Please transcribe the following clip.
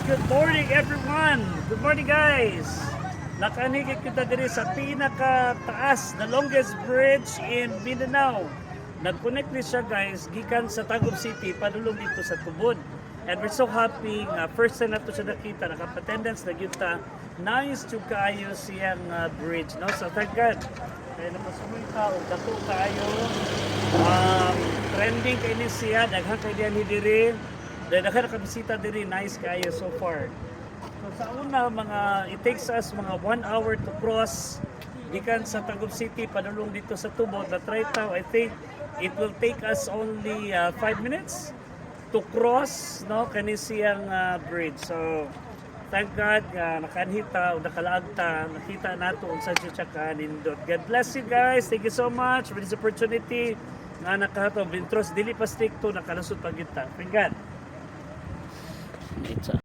good morning everyone. Good morning guys. Nakanigit kita diri sa pinaka-taas, the longest bridge in Mindanao. Nag-connect ni siya guys, gikan sa Tagum City, padulong dito sa Tubod. And we're so happy nga first time nato siya nakita, nakapatendance na gyud ta. Nice to kaayo siyang bridge, no? So thank God. Kaya napasumoy ta og dato kaayo. Trending kay ni siya, daghang kay diyan diri. Daghang nakabisita diri, nice kaayo so far. So sa una it takes us mga 1 hour to cross gikan sa Tagum City padulong dito sa Tubod. But right now I think it will take us only 5 minutes to cross, no, kani siyang bridge. So thank God nakanhita o nakalaagta, nakita nato unsa siya kanindot. God bless you guys. Thank you so much for this opportunity nga nakahato Vintros dili pa stricto nakalusot pa kita. Thank God.